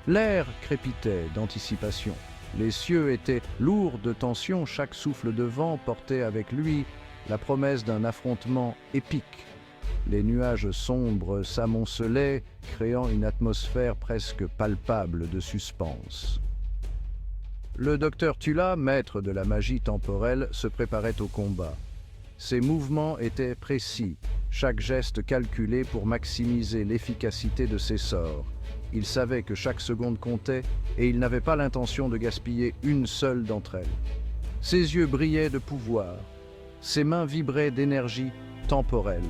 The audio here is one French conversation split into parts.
L'air crépitait d'anticipation. Les cieux étaient lourds de tension, chaque souffle de vent portait avec lui la promesse d'un affrontement épique. Les nuages sombres s'amoncelaient, créant une atmosphère presque palpable de suspense. Le docteur Tula, maître de la magie temporelle, se préparait au combat. Ses mouvements étaient précis, chaque geste calculé pour maximiser l'efficacité de ses sorts. Il savait que chaque seconde comptait et il n'avait pas l'intention de gaspiller une seule d'entre elles. Ses yeux brillaient de pouvoir, ses mains vibraient d'énergie temporelle.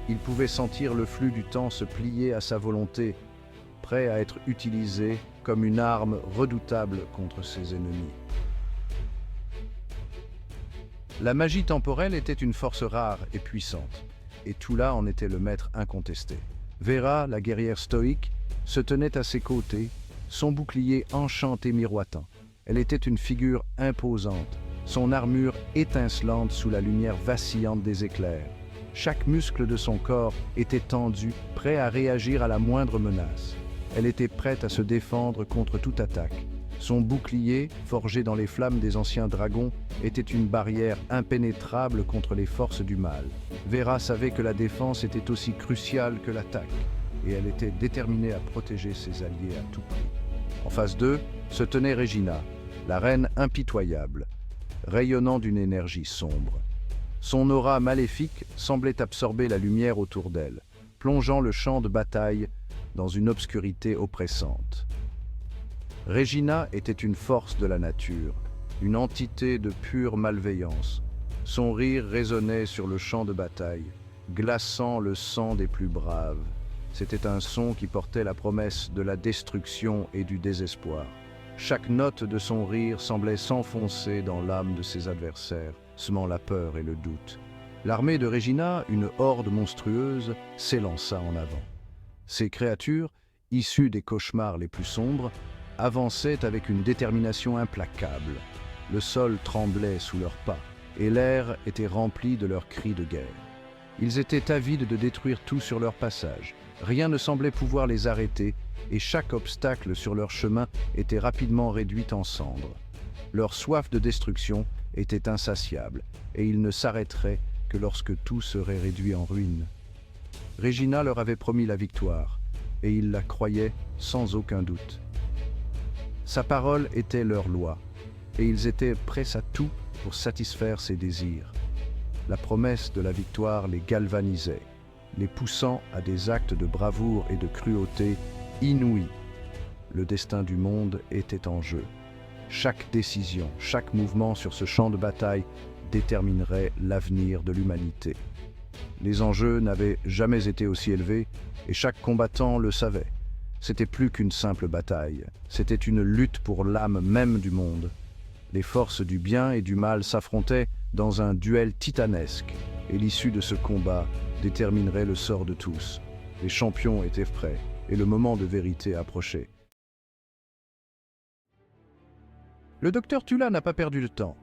Il pouvait sentir le flux du temps se plier à sa volonté, prêt à être utilisé comme une arme redoutable contre ses ennemis. La magie temporelle était une force rare et puissante, et Tula en était le maître incontesté. Vera, la guerrière stoïque, se tenait à ses côtés, son bouclier enchanté miroitant. Elle était une figure imposante, son armure étincelante sous la lumière vacillante des éclairs. Chaque muscle de son corps était tendu, prêt à réagir à la moindre menace. Elle était prête à se défendre contre toute attaque. Son bouclier, forgé dans les flammes des anciens dragons, était une barrière impénétrable contre les forces du mal. Vera savait que la défense était aussi cruciale que l'attaque, et elle était déterminée à protéger ses alliés à tout prix. En face d'eux se tenait Regina, la reine impitoyable, rayonnant d'une énergie sombre. Son aura maléfique semblait absorber la lumière autour d'elle, plongeant le champ de bataille dans une obscurité oppressante. Regina était une force de la nature, une entité de pure malveillance. Son rire résonnait sur le champ de bataille, glaçant le sang des plus braves. C'était un son qui portait la promesse de la destruction et du désespoir. Chaque note de son rire semblait s'enfoncer dans l'âme de ses adversaires, semant la peur et le doute. L'armée de Regina, une horde monstrueuse, s'élança en avant. Ces créatures, issues des cauchemars les plus sombres, avançaient avec une détermination implacable. Le sol tremblait sous leurs pas, et l'air était rempli de leurs cris de guerre. Ils étaient avides de détruire tout sur leur passage. Rien ne semblait pouvoir les arrêter, et chaque obstacle sur leur chemin était rapidement réduit en cendres. Leur soif de destruction était insatiable, et ils ne s'arrêteraient que lorsque tout serait réduit en ruines. Regina leur avait promis la victoire, et ils la croyaient sans aucun doute. Sa parole était leur loi, et ils étaient prêts à tout pour satisfaire ses désirs. La promesse de la victoire les galvanisait, les poussant à des actes de bravoure et de cruauté inouïs. Le destin du monde était en jeu. Chaque décision, chaque mouvement sur ce champ de bataille déterminerait l'avenir de l'humanité. Les enjeux n'avaient jamais été aussi élevés, et chaque combattant le savait. C'était plus qu'une simple bataille, c'était une lutte pour l'âme même du monde. Les forces du bien et du mal s'affrontaient dans un duel titanesque, et l'issue de ce combat déterminerait le sort de tous. Les champions étaient prêts, et le moment de vérité approchait. Le docteur Tula n'a pas perdu de temps.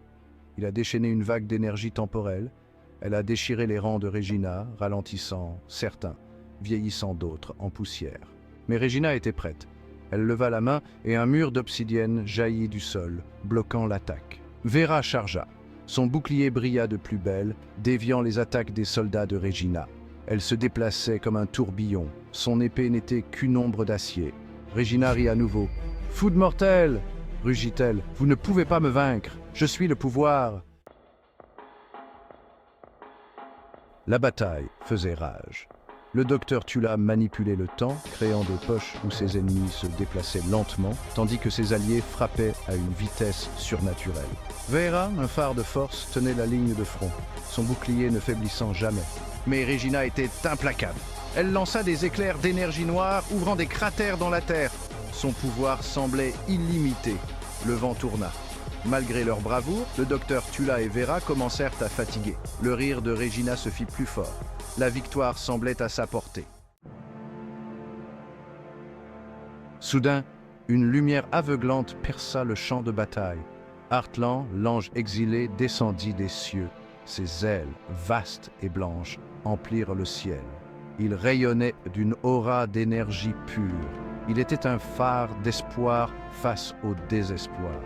Il a déchaîné une vague d'énergie temporelle. Elle a déchiré les rangs de Regina, ralentissant certains, vieillissant d'autres en poussière. Mais Regina était prête. Elle leva la main et un mur d'obsidienne jaillit du sol, bloquant l'attaque. Vera chargea. Son bouclier brilla de plus belle, déviant les attaques des soldats de Regina. Elle se déplaçait comme un tourbillon. Son épée n'était qu'une ombre d'acier. Regina rit à nouveau. « Fou de mortel !» rugit-elle. « Vous ne pouvez pas me vaincre. Je suis le pouvoir. » La bataille faisait rage. Le docteur Tula manipulait le temps, créant des poches où ses ennemis se déplaçaient lentement, tandis que ses alliés frappaient à une vitesse surnaturelle. Vera, un phare de force, tenait la ligne de front, son bouclier ne faiblissant jamais. Mais Regina était implacable. Elle lança des éclairs d'énergie noire, ouvrant des cratères dans la terre. Son pouvoir semblait illimité. Le vent tourna. Malgré leur bravoure, le docteur Tula et Vera commencèrent à fatiguer. Le rire de Regina se fit plus fort. La victoire semblait à sa portée. Soudain, une lumière aveuglante perça le champ de bataille. Heartland, l'ange exilé, descendit des cieux. Ses ailes, vastes et blanches, emplirent le ciel. Il rayonnait d'une aura d'énergie pure. Il était un phare d'espoir face au désespoir.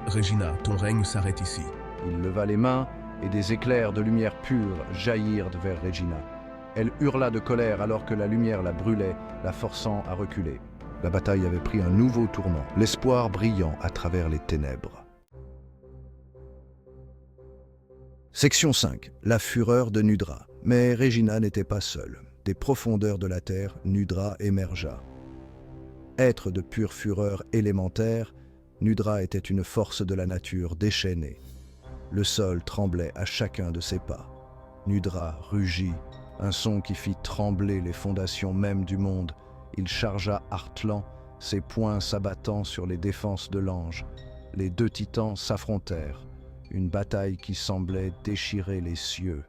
Regina, ton règne s'arrête ici. Il leva les mains et des éclairs de lumière pure jaillirent vers Regina. Elle hurla de colère alors que la lumière la brûlait, la forçant à reculer. La bataille avait pris un nouveau tournant, l'espoir brillant à travers les ténèbres. Section 5. La fureur de Nudra. Mais Regina n'était pas seule. Des profondeurs de la terre, Nudra émergea. Être de pure fureur élémentaire, Nudra était une force de la nature déchaînée. Le sol tremblait à chacun de ses pas. Nudra rugit, un son qui fit trembler les fondations mêmes du monde. Il chargea Artlan, ses poings s'abattant sur les défenses de l'ange. Les deux titans s'affrontèrent, une bataille qui semblait déchirer les cieux.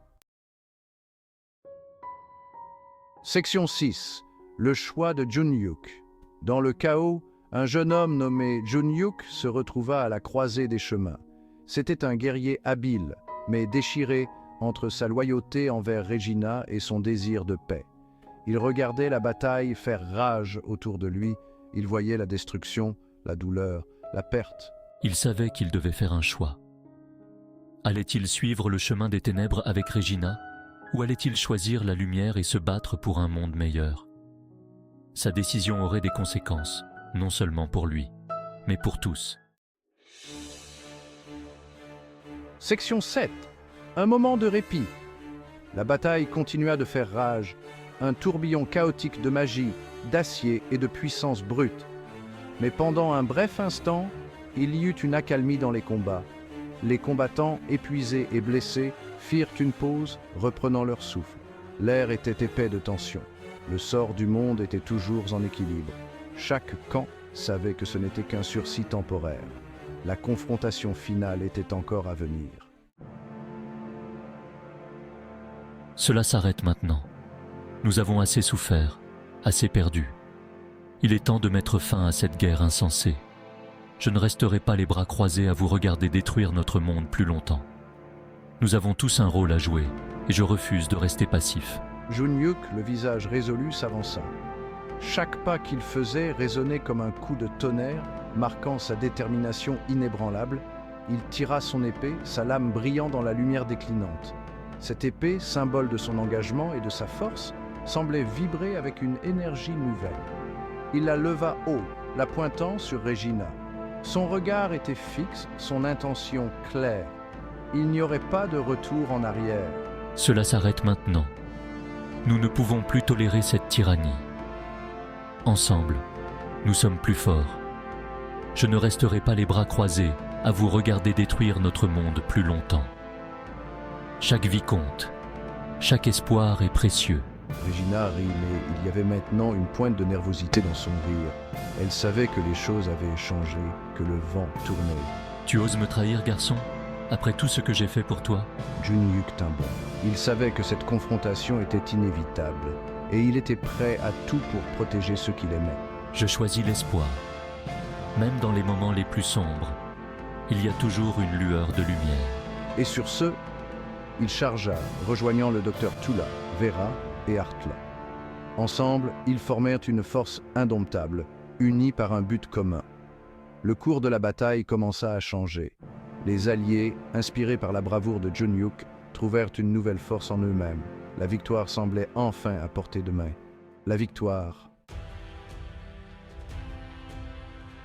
Section 6. Le choix de Junyuk. Dans le chaos, un jeune homme nommé Junyuk se retrouva à la croisée des chemins. C'était un guerrier habile, mais déchiré entre sa loyauté envers Regina et son désir de paix. Il regardait la bataille faire rage autour de lui. Il voyait la destruction, la douleur, la perte. Il savait qu'il devait faire un choix. Allait-il suivre le chemin des ténèbres avec Regina, ou allait-il choisir la lumière et se battre pour un monde meilleur? Sa décision aurait des conséquences, non seulement pour lui, mais pour tous. Section 7. Un moment de répit. La bataille continua de faire rage, un tourbillon chaotique de magie, d'acier et de puissance brute. Mais pendant un bref instant, il y eut une accalmie dans les combats. Les combattants, épuisés et blessés, firent une pause, reprenant leur souffle. L'air était épais de tension. Le sort du monde était toujours en équilibre. Chaque camp savait que ce n'était qu'un sursis temporaire. La confrontation finale était encore à venir. Cela s'arrête maintenant. Nous avons assez souffert, assez perdu. Il est temps de mettre fin à cette guerre insensée. Je ne resterai pas les bras croisés à vous regarder détruire notre monde plus longtemps. Nous avons tous un rôle à jouer, et je refuse de rester passif. Junyuk, le visage résolu, s'avança. Chaque pas qu'il faisait résonnait comme un coup de tonnerre, marquant sa détermination inébranlable. Il tira son épée, sa lame brillant dans la lumière déclinante. Cette épée, symbole de son engagement et de sa force, semblait vibrer avec une énergie nouvelle. Il la leva haut, la pointant sur Regina. Son regard était fixe, son intention claire. Il n'y aurait pas de retour en arrière. Cela s'arrête maintenant. Nous ne pouvons plus tolérer cette tyrannie. Ensemble, nous sommes plus forts. Je ne resterai pas les bras croisés à vous regarder détruire notre monde plus longtemps. Chaque vie compte. Chaque espoir est précieux. Regina rit, mais il y avait maintenant une pointe de nervosité dans son rire. Elle savait que les choses avaient changé, que le vent tournait. Tu oses me trahir, garçon? Après tout ce que j'ai fait pour toi? Junyuk tint bon. Il savait que cette confrontation était inévitable, et il était prêt à tout pour protéger ceux qu'il aimait. Je choisis l'espoir. Même dans les moments les plus sombres, il y a toujours une lueur de lumière. Et sur ce, il chargea, rejoignant le docteur Tula, Vera et Artla. Ensemble, ils formèrent une force indomptable, unis par un but commun. Le cours de la bataille commença à changer. Les alliés, inspirés par la bravoure de Junyuk, trouvèrent une nouvelle force en eux-mêmes. La victoire semblait enfin à portée de main. La victoire.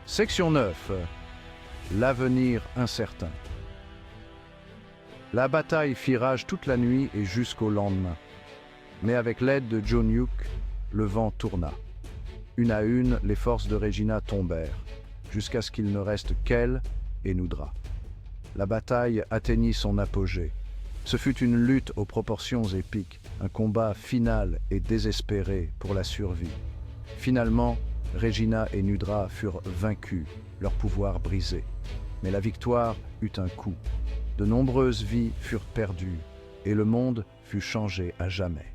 Section 9. L'avenir incertain. La bataille fit rage toute la nuit et jusqu'au lendemain. Mais avec l'aide de Junyuk, le vent tourna. Une à une, les forces de Regina tombèrent, jusqu'à ce qu'il ne reste qu'elle et Nudra. La bataille atteignit son apogée. Ce fut une lutte aux proportions épiques, un combat final et désespéré pour la survie. Finalement, Regina et Nudra furent vaincus, leur pouvoir brisé. Mais la victoire eut un coût. De nombreuses vies furent perdues et le monde fut changé à jamais.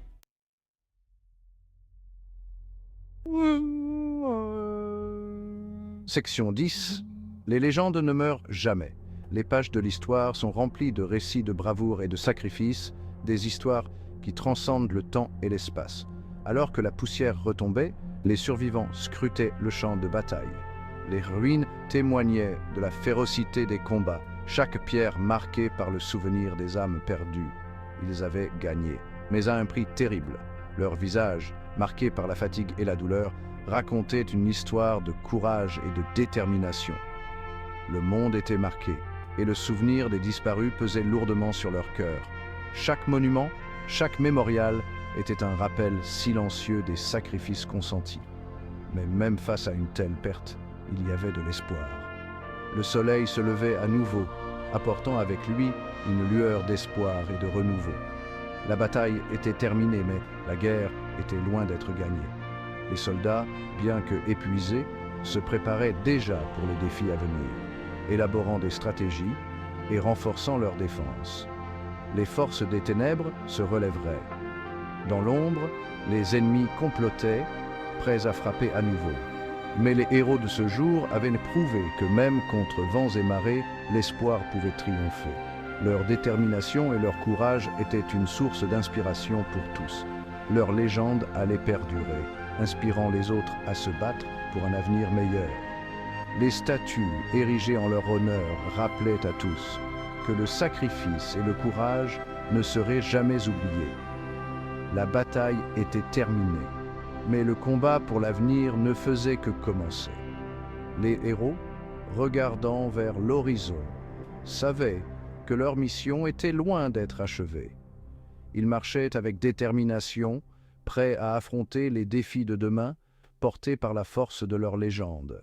Section 10. Les légendes ne meurent jamais. Les pages de l'histoire sont remplies de récits de bravoure et de sacrifices, des histoires qui transcendent le temps et l'espace. Alors que la poussière retombait, Les survivants scrutaient le champ de bataille. Les ruines témoignaient de la férocité des combats, chaque pierre marquée par le souvenir des âmes perdues. Ils avaient gagné, mais à un prix terrible. Leurs visages, marqués par la fatigue et la douleur, racontaient une histoire de courage et de détermination. Le monde était marqué, et le souvenir des disparus pesait lourdement sur leur cœur. Chaque monument, chaque mémorial était un rappel silencieux des sacrifices consentis. Mais même face à une telle perte, il y avait de l'espoir. Le soleil se levait à nouveau, apportant avec lui une lueur d'espoir et de renouveau. La bataille était terminée, mais la guerre était loin d'être gagnée. Les soldats, bien que épuisés, se préparaient déjà pour le défi à venir, élaborant des stratégies et renforçant leur défense. Les forces des ténèbres se relèveraient. Dans l'ombre, les ennemis complotaient, prêts à frapper à nouveau. Mais les héros de ce jour avaient prouvé que même contre vents et marées, l'espoir pouvait triompher. Leur détermination et leur courage étaient une source d'inspiration pour tous. Leur légende allait perdurer, inspirant les autres à se battre pour un avenir meilleur. Les statues érigées en leur honneur rappelaient à tous que le sacrifice et le courage ne seraient jamais oubliés. La bataille était terminée, mais le combat pour l'avenir ne faisait que commencer. Les héros, regardant vers l'horizon, savaient que leur mission était loin d'être achevée. Ils marchaient avec détermination, prêts à affronter les défis de demain, portés par la force de leur légende.